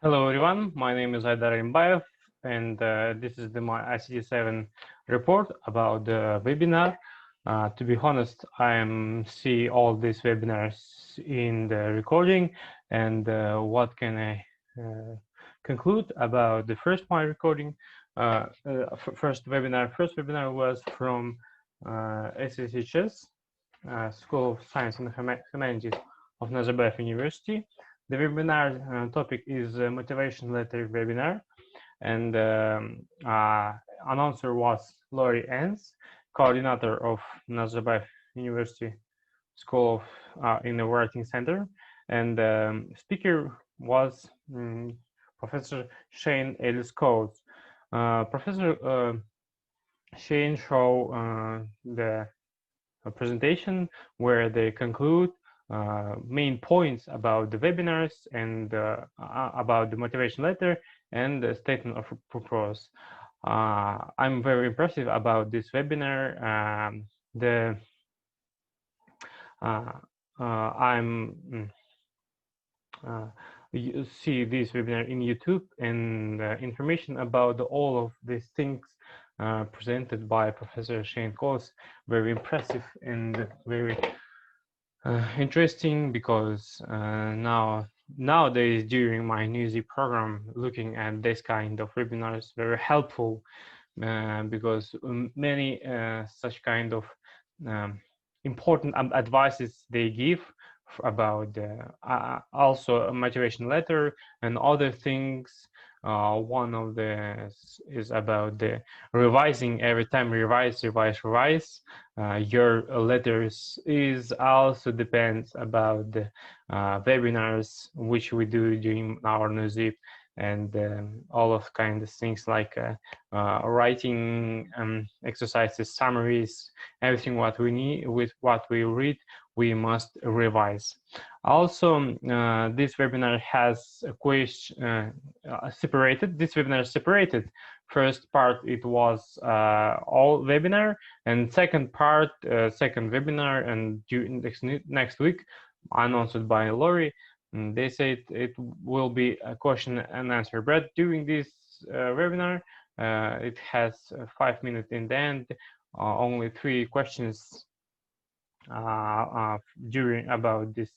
Hello everyone, my name is Aidar Alimbayev and this is my ICT 7 report about the webinar. To be honest, I see all these webinars in the recording and what can I conclude about the first my recording. First webinar was from SSHS, School of Science and Humanities of Nazarbayev University. The webinar topic is motivation letter webinar, and announcer was Lori Enns, coordinator of Nazarbayev University School of in the Writing Center, and speaker was Professor Shane Ellis Coates. Professor Shane showed the presentation where they conclude main points about the webinars and about the motivation letter and the statement of purpose. I'm very impressive about this webinar. You see this webinar in YouTube, and information about all of these things presented by Professor Shane Coates, very impressive and very interesting, because nowadays during my newsy program, looking at this kind of webinars very helpful, because many such kind of important advices they give about also a motivation letter and other things. One of the is about the revising every time, revise. Your letters is also depends about the webinars which we do during our newsip, and all of kind of things like writing exercises, summaries, everything what we need with what we read, we must revise. Also, this webinar has a question separated. This webinar is separated. First part, it was all webinar, and second part, second webinar, and during next week, announced by Lori. They said it will be a question and answer, but during this webinar, it has 5 minutes in the end, only 3 questions during about this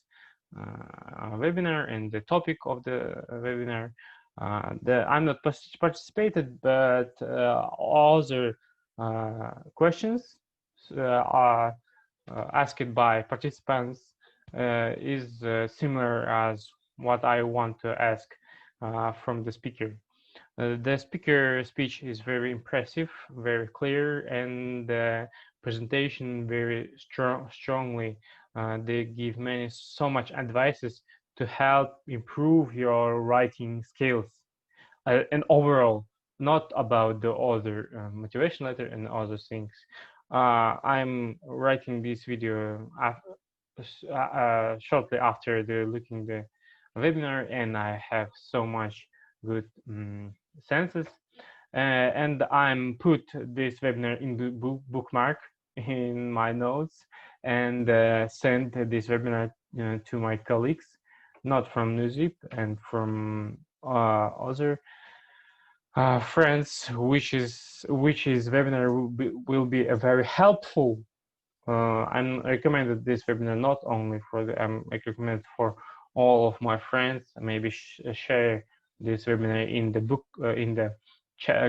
webinar and the topic of the webinar. I'm not participated, but other questions are asked by participants is similar as what I want to ask from the speaker. The speaker speech is very impressive, very clear, and the presentation very strongly. They give so much advices to help improve your writing skills and overall, not about the other motivation letter and other things. I'm writing this video shortly after looking the webinar, and I have so much good senses, and I'm put this webinar in the bookmark in my notes, and send this webinar to my colleagues, not from Newsip and from other friends, which is webinar will be a very helpful. I'm recommended this webinar not only for the I recommend for all of my friends. Maybe share this webinar in the book in the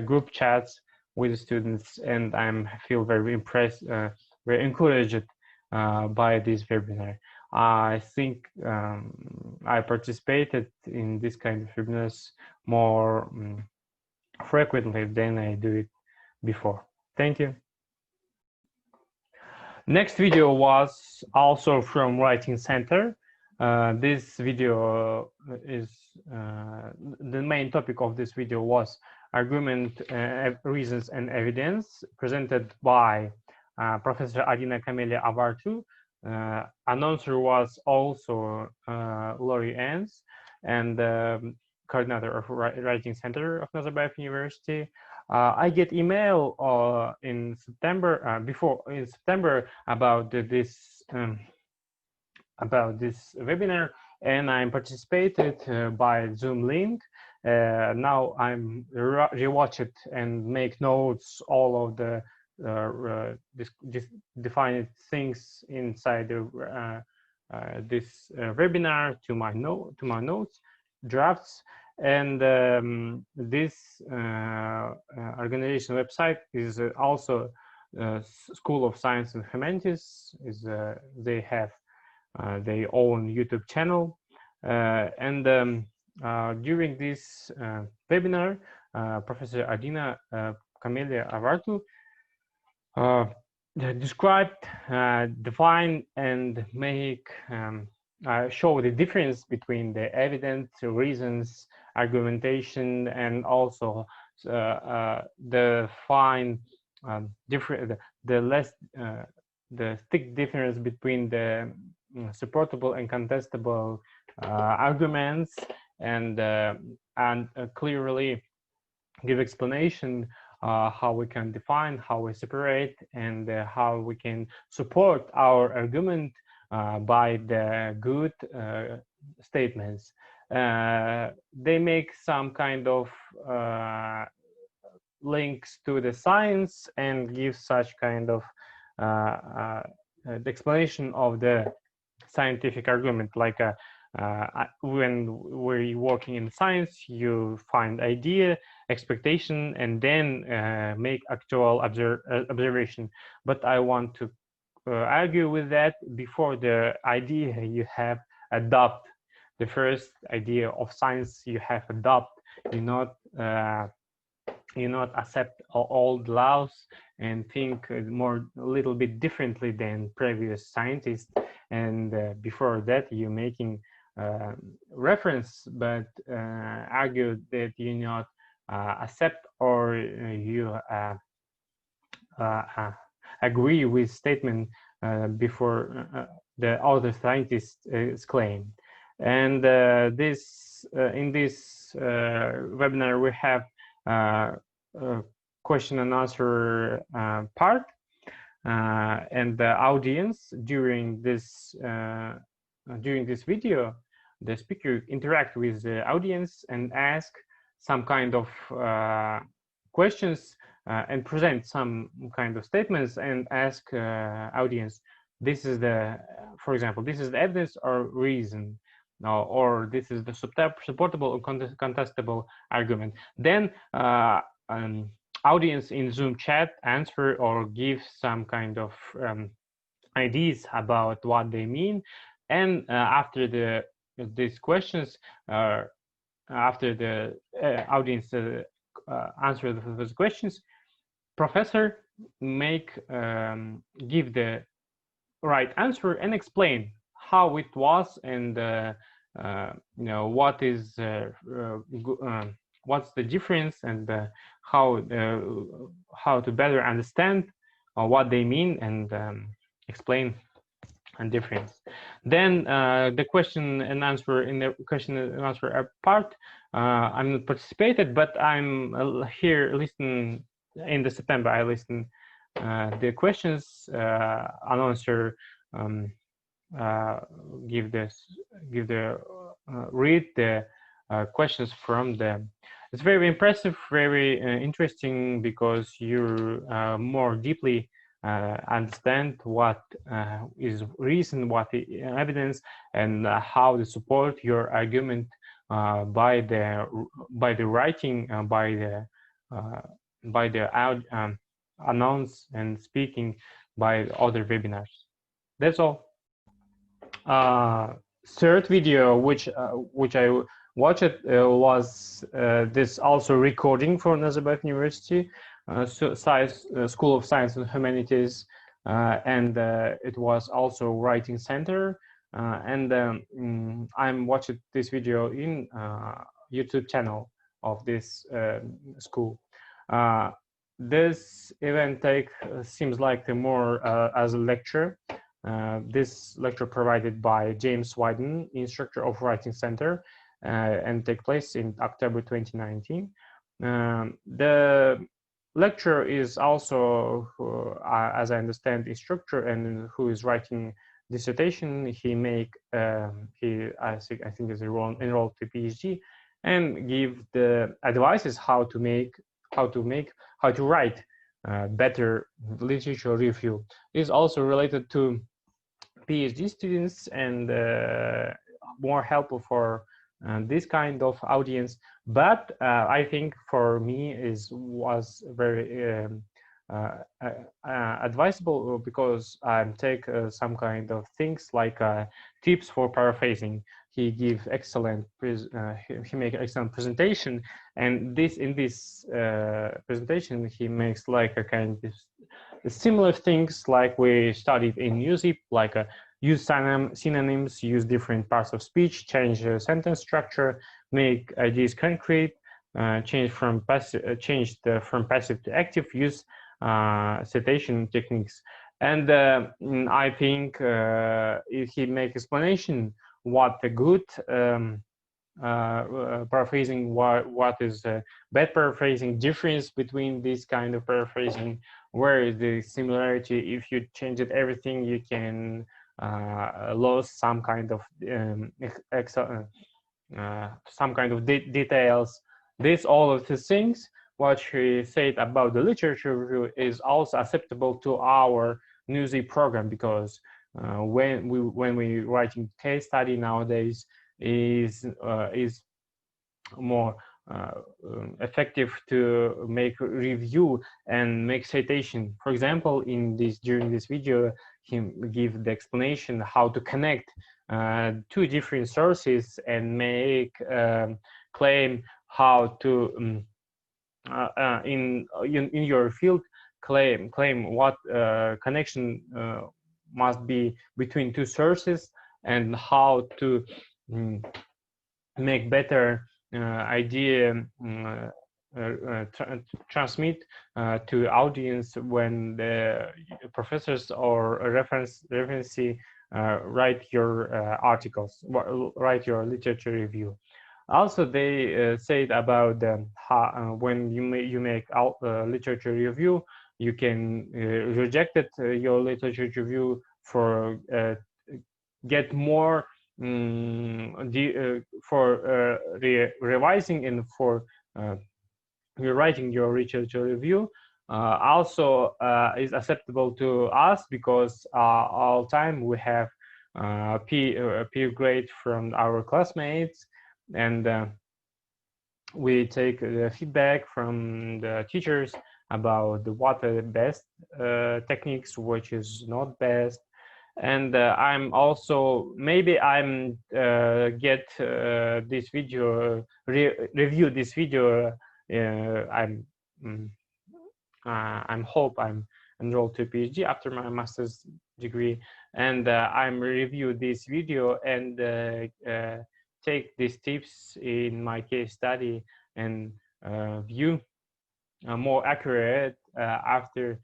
group chats with the students, and I feel very impressed, very encouraged by this webinar. I think I participated in this kind of webinars more frequently than I do it before. Thank you. Next video was also from Writing Center. This video is the main topic of this video was argument, reasons, and evidence, presented by Professor Adina Camelia Avartu. Announcer was also Lori Enns, and coordinator of Writing Center of Nazarbayev University. I get email in September in September about this webinar, and I participated by Zoom link, now I'm rewatch it and make notes, all of the defined things inside this webinar to my notes drafts. And this organization website is also School of Science and Humanities. They have their own YouTube channel, and during this webinar, Professor Adina Camelia Avartu described, define, and make show the difference between the evidence, reasons, argumentation, and also define the thick difference between the supportable and contestable arguments, and clearly give explanation how we can define, how we separate, and how we can support our argument by the good statements. They make some kind of links to the science and give such kind of the explanation of the scientific argument, like when we're working in science, you find idea, expectation, and then make actual observation. But I want to argue with that. Before the idea you have adopt, the first idea of science you have adopt, you not accept all the laws and think a little bit differently than previous scientists. And before that, you're making reference, but argue that you not accept, or you agree with statement before the other scientists claim. And in this webinar, we have question and answer part, and the audience during this video, the speaker interact with the audience and ask some kind of questions and present some kind of statements and ask audience, this is the, for example, this is the evidence or reason, or this is the supportable or contestable argument. Then audience in Zoom chat answer or give some kind of ideas about what they mean. And after these questions, after the audience answer those questions, professor give the right answer and explain how it was, and what is what's the difference, and how to better understand what they mean, and explain the difference. Then the question and answer, in the question and answer part, I'm not participated, but I'm here listening. In the September, I listen the questions, announcer read the questions from them. It's very impressive, very interesting, because you more deeply understand what is reason, what is evidence, and how to support your argument by the writing, by the announce and speaking by other webinars. That's all. Third video which I watched was this also recording for Nazarbayev University School of Science and Humanities, and it was also writing center, and I'm watching this video in YouTube channel of this school. This event seems like more as a lecture. This lecture provided by James Wyden, instructor of Writing Center, and take place in October 2019. The lecturer is also, as I understand, instructor and who is writing dissertation. He I think is enrolled to PhD, and give the advices how to write better literature review. It is also related to PhD students and more helpful for this kind of audience. But I think for me was very advisable, because I take some kind of things like tips for paraphrasing. He give excellent he make excellent presentation, and in this presentation he makes like a kind of similar things like we studied in USIP, like use synonyms, use different parts of speech, change sentence structure, make ideas concrete, change from passive to active, use citation techniques. And I think he make explanation what a good paraphrasing, what is bad paraphrasing, difference between this kind of paraphrasing, where is the similarity. If you change it everything, you can lose some kind of details. All of the things what she said about the literature review is also acceptable to our newsy program, because when we writing case study nowadays is more effective to make review and make citation. For example, during this video, he give the explanation how to connect two different sources and make claim how to in your field claim what connection must be between two sources, and how to make better idea transmit to audience when the professors or referencee write your articles, write your literature review. Also, they said about how, when you make literature review, you can reject it, your literature review for get more for revising and for rewriting your literature review. Also is acceptable to us, because all time we have peer grade from our classmates, and we take the feedback from the teachers about what are the best techniques, which is not best. And I'm also, maybe I'm get this video, review this video. I'm hope I'm enrolled to PhD after my master's degree, and I'm review this video and take these tips in my case study and view more accurate after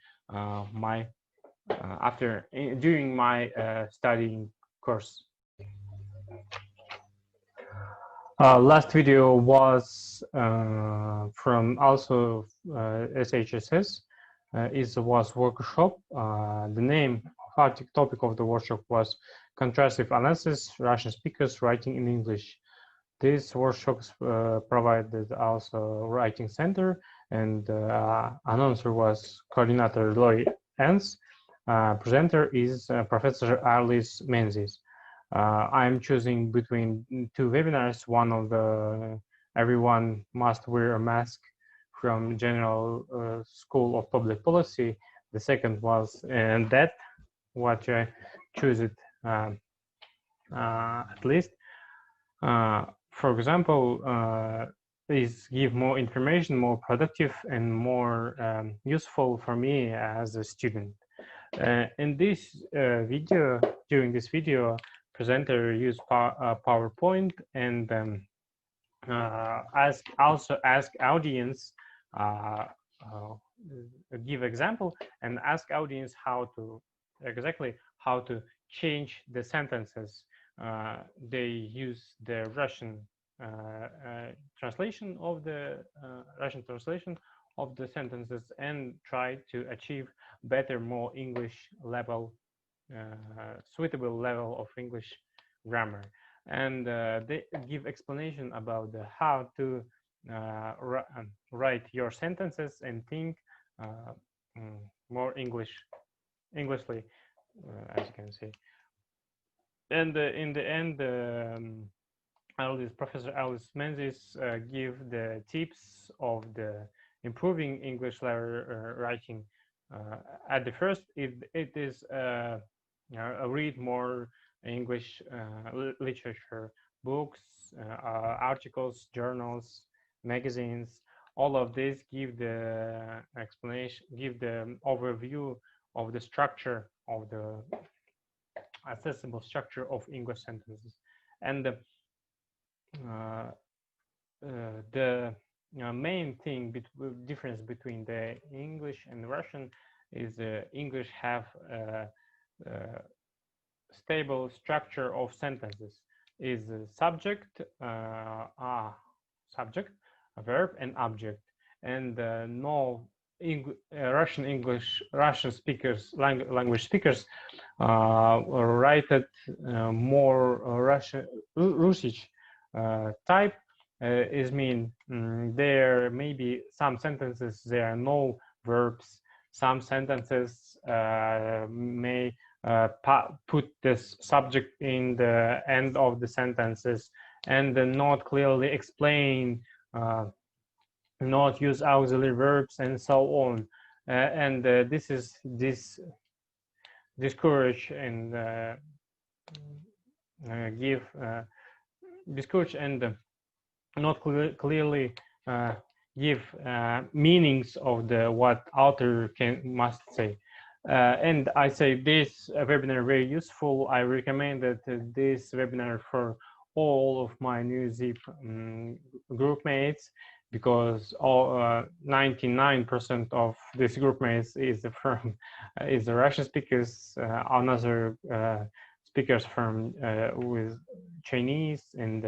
during my studying course. Last video was from also SHSS. It was workshop. The name topic of the workshop was contrastive analysis, Russian speakers writing in English. These workshops provided also writing center, and announcer was coordinator Lori Ens. Presenter is Professor Alice Menzies. I'm choosing between two webinars. One of the everyone must wear a mask from General School of Public Policy. The second was that what I choose it at least. For example, is give more information, more productive, and more useful for me as a student. In this video, during this video, presenter use PowerPoint and ask audience, give example and ask audience how to change the sentences. They use the Russian translation of the sentences and try to achieve better, more English level, suitable level of English grammar. and they give explanation about how to write your sentences and think more Englishly, as you can see. And in the end, Professor Alice Menzies give the tips of the improving English letter writing. At the first, it is read more English literature, books, articles, journals, magazines. All of this give the explanation, give the overview of the structure of the accessible structure of English sentences, and the main thing difference between the English and Russian is English have a stable structure of sentences. Is subject, subject, a verb, and object, and no Russian speakers, language speakers, write it more Russian type. Is mean there may be some sentences there are no verbs. Some sentences may put this subject in the end of the sentences and not clearly explain, not use auxiliary verbs, and so on. And this discourage and give discourage and not clearly give meanings of the what author must say. And I say this webinar very useful. I recommend that this webinar for all of my new ZIP group mates, because all 99% of this group mates is from is the Russian speakers, another speakers from with Chinese and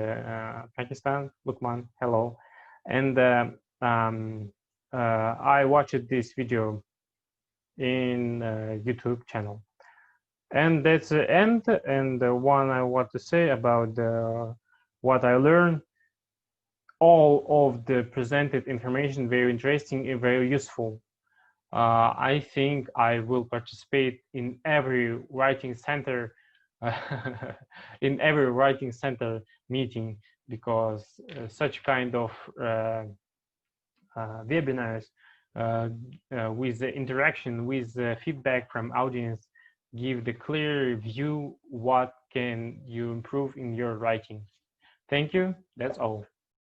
Pakistan. Lukman, hello. And I watched this video in YouTube channel. And that's the end. And the one I want to say about what I learned. All of the presented information very interesting and very useful. I think I will participate in every writing center in every writing center meeting, because such kind of webinars with the interaction, with the feedback from audience, give the clear view what can you improve in your writing. Thank you. That's all.